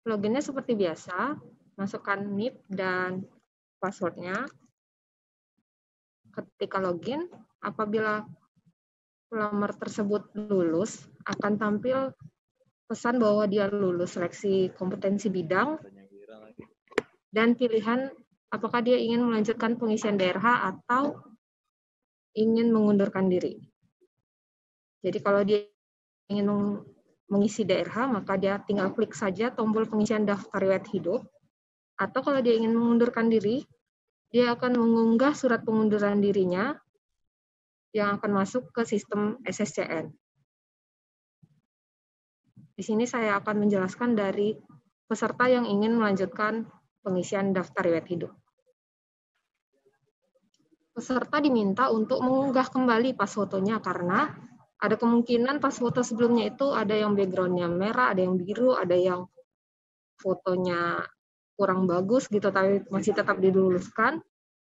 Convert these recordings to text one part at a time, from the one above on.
Loginnya seperti biasa, masukkan NIP dan passwordnya. Ketika login, apabila pelamar tersebut lulus, akan tampil pesan bahwa dia lulus seleksi kompetensi bidang dan pilihan apakah dia ingin melanjutkan pengisian DRH atau ingin mengundurkan diri. Jadi kalau dia ingin mengisi DRH, maka dia tinggal klik saja tombol pengisian daftar riwayat hidup. Atau kalau dia ingin mengundurkan diri, dia akan mengunggah surat pengunduran dirinya yang akan masuk ke sistem SSCN. Di sini saya akan menjelaskan dari peserta yang ingin melanjutkan pengisian daftar riwayat hidup. Peserta diminta untuk mengunggah kembali pas fotonya karena ada kemungkinan pas foto sebelumnya itu ada yang background-nya merah, ada yang biru, ada yang fotonya kurang bagus gitu, tapi masih tetap diluluskan.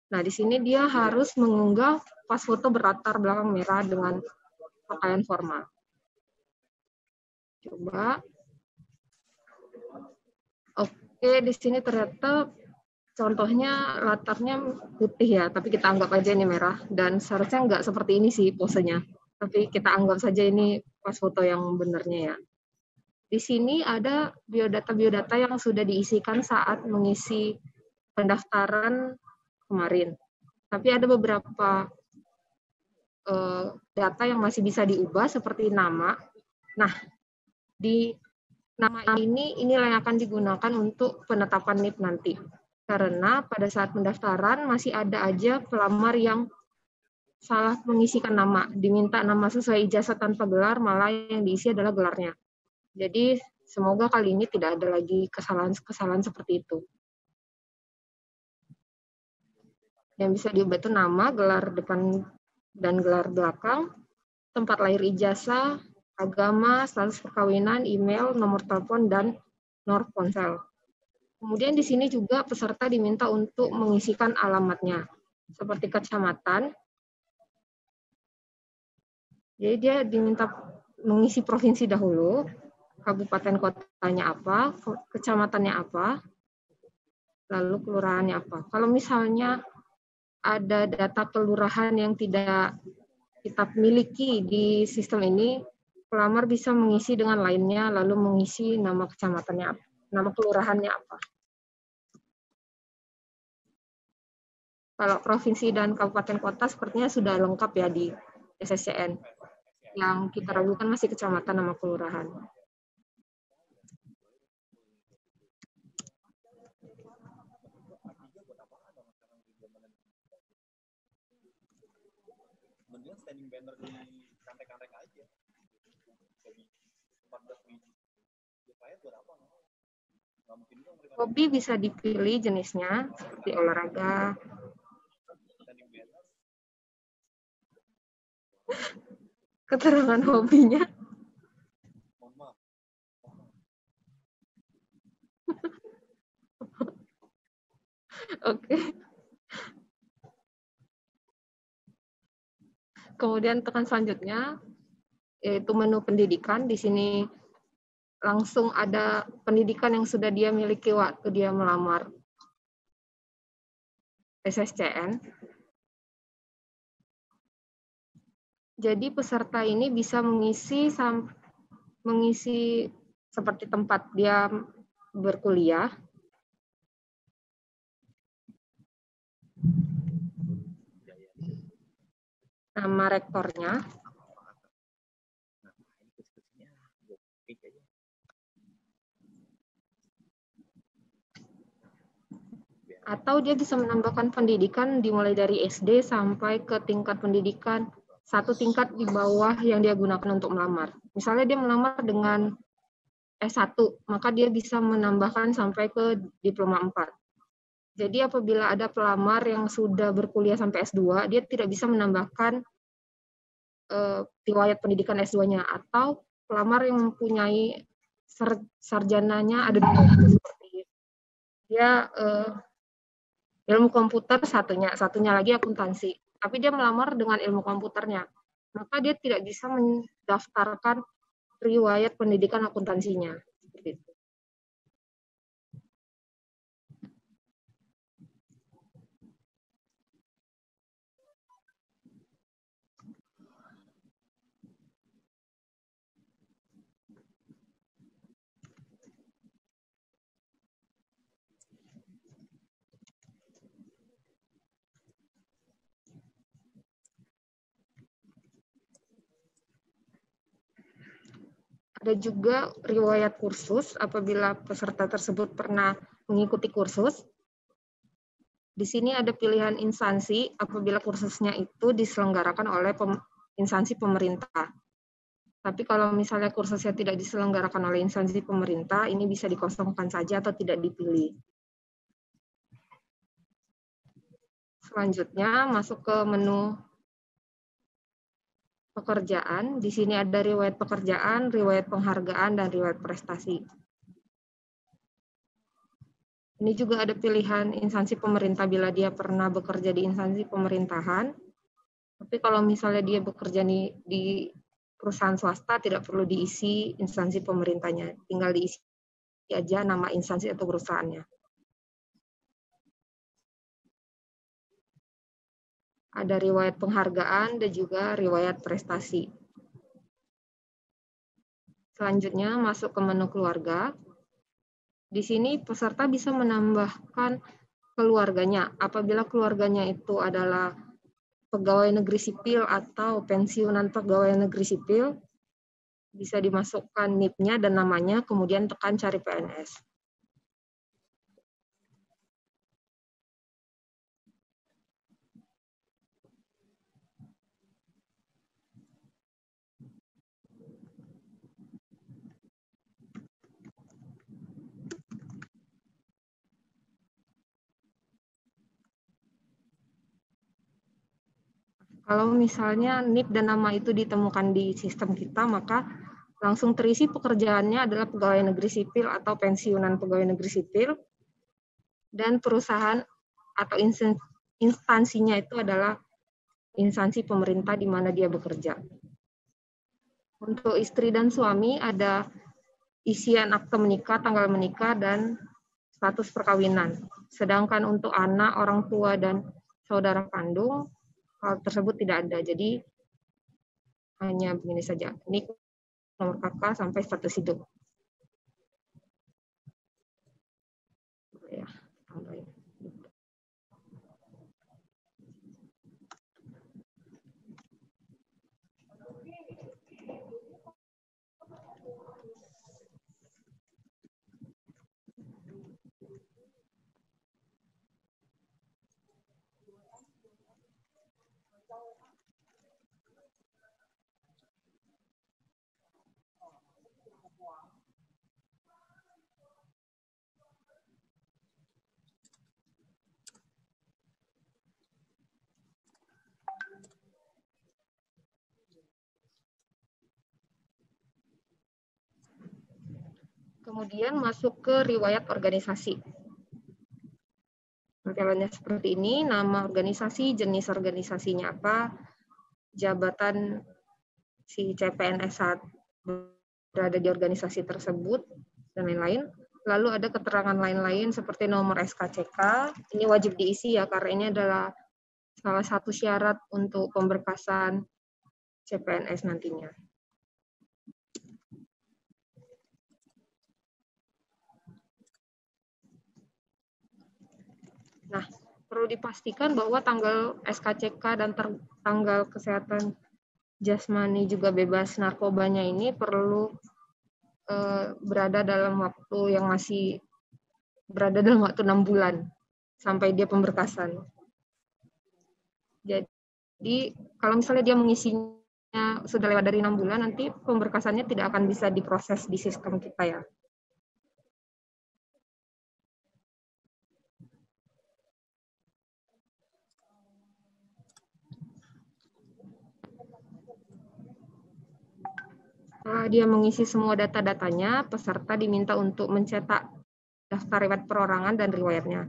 Nah, di sini dia harus mengunggah pas foto berlatar belakang merah dengan pakaian formal. Coba. Oke, di sini ternyata contohnya latarnya putih ya, tapi kita anggap aja ini merah. Dan seharusnya nggak seperti ini sih posenya. Tapi kita anggap saja ini pas foto yang benarnya ya. Di sini ada biodata-biodata yang sudah diisikan saat mengisi pendaftaran kemarin. Tapi ada beberapa data yang masih bisa diubah seperti nama. Nah, di nama inilah yang akan digunakan untuk penetapan NIP nanti. Karena pada saat pendaftaran masih ada aja pelamar yang salah mengisikan nama, diminta nama sesuai ijazah tanpa gelar, malah yang diisi adalah gelarnya. Jadi semoga kali ini tidak ada lagi kesalahan-kesalahan seperti itu. Yang bisa diubah itu nama, gelar depan dan gelar belakang, tempat lahir ijazah, agama, status perkawinan, email, nomor telepon, dan nomor ponsel. Kemudian di sini juga peserta diminta untuk mengisikan alamatnya, seperti kecamatan. Jadi dia diminta mengisi provinsi dahulu, kabupaten kotanya apa, kecamatannya apa, lalu kelurahannya apa. Kalau misalnya ada data kelurahan yang tidak kita miliki di sistem ini, pelamar bisa mengisi dengan lainnya, lalu mengisi nama kecamatannya apa, nama kelurahannya apa. Kalau provinsi dan kabupaten kota sepertinya sudah lengkap ya di SSCN. Yang kita ragukan masih kecamatan nama kelurahan. Mendingan standing banner di kantek-kantek aja. Jadi 14 biji. Ya buat apa? Hobi bisa dipilih jenisnya, seperti olahraga. Keterangan hobinya. Oke. Kemudian tekan selanjutnya, yaitu menu pendidikan. Di sini langsung ada pendidikan yang sudah dia miliki waktu dia melamar SSCN. Jadi peserta ini bisa mengisi seperti tempat dia berkuliah, nama rektornya, atau dia bisa menambahkan pendidikan dimulai dari SD sampai ke tingkat pendidikan satu tingkat di bawah yang dia gunakan untuk melamar. Misalnya dia melamar dengan S1, maka dia bisa menambahkan sampai ke diploma 4. Jadi apabila ada pelamar yang sudah berkuliah sampai S2, dia tidak bisa menambahkan riwayat pendidikan S2-nya, atau pelamar yang mempunyai sarjananya ada dua, seperti dia ilmu komputer satunya lagi akuntansi. Tapi dia melamar dengan ilmu komputernya, maka dia tidak bisa mendaftarkan riwayat pendidikan akuntansinya. Seperti itu. Ada juga riwayat kursus apabila peserta tersebut pernah mengikuti kursus. Di sini ada pilihan instansi apabila kursusnya itu diselenggarakan oleh instansi pemerintah. Tapi kalau misalnya kursusnya tidak diselenggarakan oleh instansi pemerintah, ini bisa dikosongkan saja atau tidak dipilih. Selanjutnya masuk ke menu pekerjaan. Di sini ada riwayat pekerjaan, riwayat penghargaan, dan riwayat prestasi. Ini juga ada pilihan instansi pemerintah bila dia pernah bekerja di instansi pemerintahan. Tapi kalau misalnya dia bekerja di perusahaan swasta, tidak perlu diisi instansi pemerintahnya. Tinggal diisi aja nama instansi atau perusahaannya. Ada riwayat penghargaan dan juga riwayat prestasi. Selanjutnya masuk ke menu keluarga. Di sini peserta bisa menambahkan keluarganya. Apabila keluarganya itu adalah pegawai negeri sipil atau pensiunan pegawai negeri sipil, bisa dimasukkan NIP-nya dan namanya, kemudian tekan cari PNS. Kalau misalnya NIP dan nama itu ditemukan di sistem kita, maka langsung terisi pekerjaannya adalah pegawai negeri sipil atau pensiunan pegawai negeri sipil, dan perusahaan atau instansinya itu adalah instansi pemerintah di mana dia bekerja. Untuk istri dan suami ada isian akte menikah, tanggal menikah, dan status perkawinan. Sedangkan untuk anak, orang tua, dan saudara kandung, hal tersebut tidak ada. Jadi hanya begini saja. Nik, nomor kakak, sampai status hidup. Ya, tambahin. Kemudian masuk ke riwayat organisasi. Tampilannya seperti ini, nama organisasi, jenis organisasinya apa, jabatan si CPNS saat berada di organisasi tersebut, dan lain-lain. Lalu ada keterangan lain-lain seperti nomor SKCK, ini wajib diisi ya, karena ini adalah salah satu syarat untuk pemberkasan CPNS nantinya. Nah, perlu dipastikan bahwa tanggal SKCK dan tanggal kesehatan jasmani juga bebas narkobanya ini perlu berada dalam waktu yang masih berada dalam waktu 6 bulan sampai dia pemberkasan. Jadi kalau misalnya dia mengisinya sudah lewat dari 6 bulan, nanti pemberkasannya tidak akan bisa diproses di sistem kita ya. Setelah dia mengisi semua data-datanya, peserta diminta untuk mencetak daftar riwayat perorangan dan riwayatnya.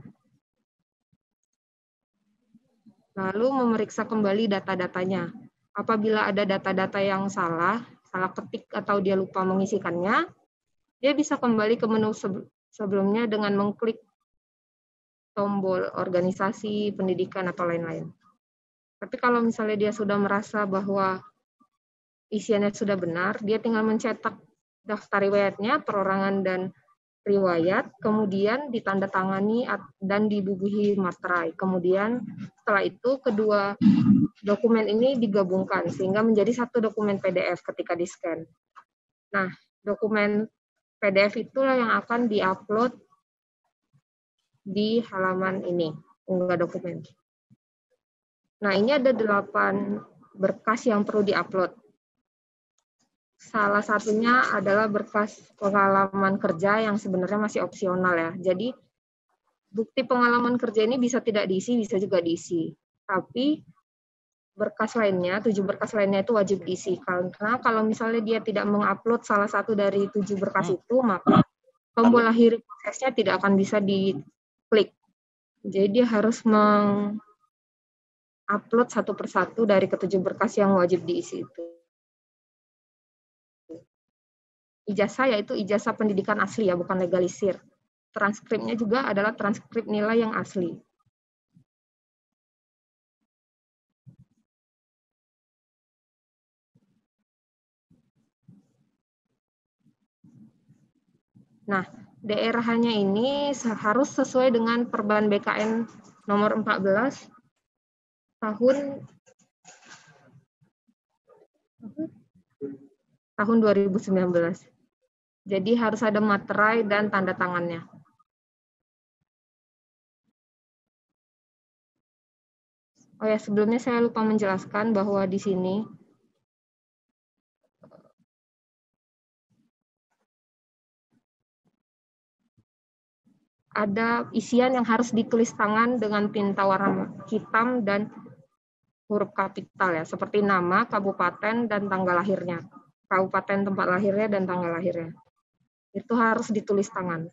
Lalu memeriksa kembali data-datanya. Apabila ada data-data yang salah ketik atau dia lupa mengisikannya, dia bisa kembali ke menu sebelumnya dengan mengklik tombol organisasi, pendidikan, atau lain-lain. Tapi kalau misalnya dia sudah merasa bahwa isiannya sudah benar, dia tinggal mencetak daftar riwayatnya, perorangan dan riwayat, kemudian ditandatangani dan dibubuhi materai. Kemudian setelah itu kedua dokumen ini digabungkan sehingga menjadi satu dokumen PDF ketika di-scan. Nah, Dokumen PDF itulah yang akan diupload di halaman ini, unggah dokumen. Nah, ini ada 8 berkas yang perlu diupload. Salah satunya adalah berkas pengalaman kerja yang sebenarnya masih opsional ya. Jadi, bukti pengalaman kerja ini bisa tidak diisi, bisa juga diisi. Tapi, berkas lainnya, 7 berkas lainnya itu wajib diisi. Karena kalau misalnya dia tidak mengupload salah satu dari 7 berkas itu, maka tombol akhir prosesnya tidak akan bisa diklik. Jadi dia harus mengupload satu persatu dari ketujuh berkas yang wajib diisi itu. Ijazah yaitu ijazah pendidikan asli ya, bukan legalisir. Transkripnya juga adalah transkrip nilai yang asli. Nah, daerahnya ini harus sesuai dengan Perban BKN nomor 14 tahun 2019. Jadi harus ada materai dan tanda tangannya. Oh ya, sebelumnya saya lupa menjelaskan bahwa di sini ada isian yang harus ditulis tangan dengan tinta warna hitam dan huruf kapital ya, seperti nama, kabupaten, dan tanggal lahirnya. Kabupaten tempat lahirnya dan tanggal lahirnya. Itu harus ditulis tangan.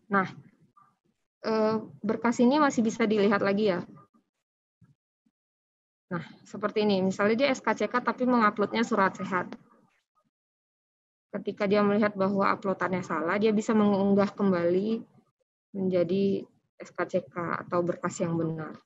Nah, berkas ini masih bisa dilihat lagi ya. Nah, seperti ini. Misalnya dia SKCK tapi menguploadnya surat sehat. Ketika dia melihat bahwa uploadannya salah, dia bisa mengunggah kembali menjadi SKCK atau berkas yang benar.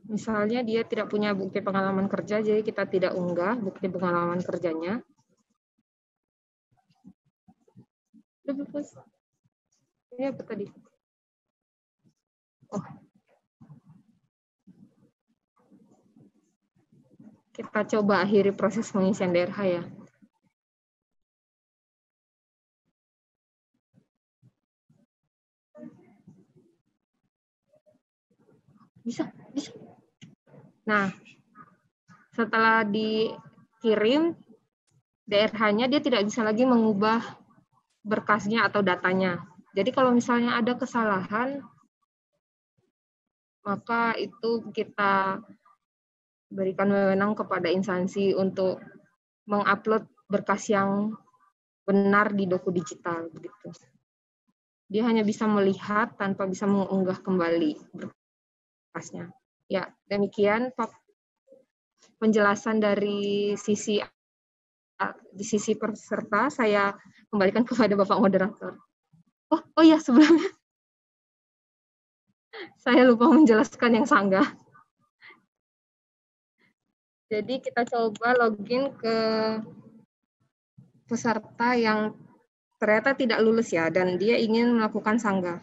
Misalnya dia tidak punya bukti pengalaman kerja, jadi kita tidak unggah bukti pengalaman kerjanya. Ini apa tadi? Oh. Kita coba akhiri proses pengisian DRH ya. Bisa. Nah, setelah dikirim DRH-nya, dia tidak bisa lagi mengubah berkasnya atau datanya. Jadi kalau misalnya ada kesalahan, maka itu kita berikan wewenang kepada instansi untuk mengupload berkas yang benar di doku digital begitu. Dia hanya bisa melihat tanpa bisa mengunggah kembali berkasnya. Ya, demikian penjelasan dari sisi peserta. Saya kembalikan kepada Bapak Moderator. Oh ya, sebelumnya saya lupa menjelaskan yang sanggah. Jadi kita coba login ke peserta yang ternyata tidak lulus ya, dan dia ingin melakukan sanggah.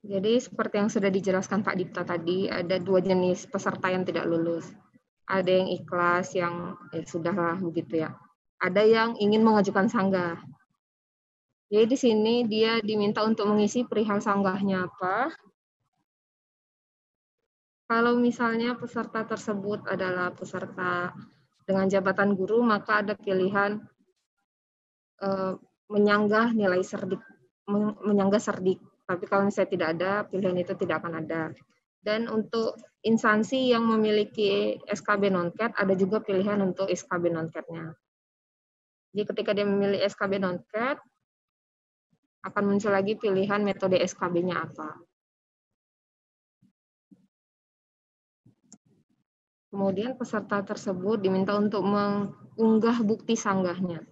Jadi seperti yang sudah dijelaskan Pak Dipta tadi, ada 2 jenis peserta yang tidak lulus. Ada yang ikhlas, yang sudahlah begitu ya. Ada yang ingin mengajukan sanggah. Jadi di sini dia diminta untuk mengisi perihal sanggahnya apa. Kalau misalnya peserta tersebut adalah peserta dengan jabatan guru, maka ada pilihan menyanggah nilai serdik, menyanggah serdik. Tapi kalau misalnya tidak ada, pilihan itu tidak akan ada. Dan untuk instansi yang memiliki SKB non-CAT, ada juga pilihan untuk SKB non-CAT-nya. Jadi ketika dia memilih SKB non-CAT, akan muncul lagi pilihan metode SKB-nya apa. Kemudian peserta tersebut diminta untuk mengunggah bukti sanggahnya.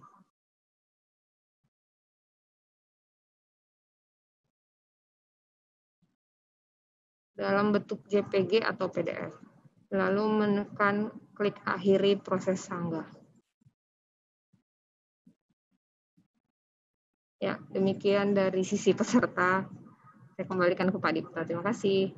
Dalam bentuk JPG atau PDF. Lalu menekan klik akhiri proses sanggah. Ya, demikian dari sisi peserta. Saya kembalikan ke Pak Dipta. Terima kasih.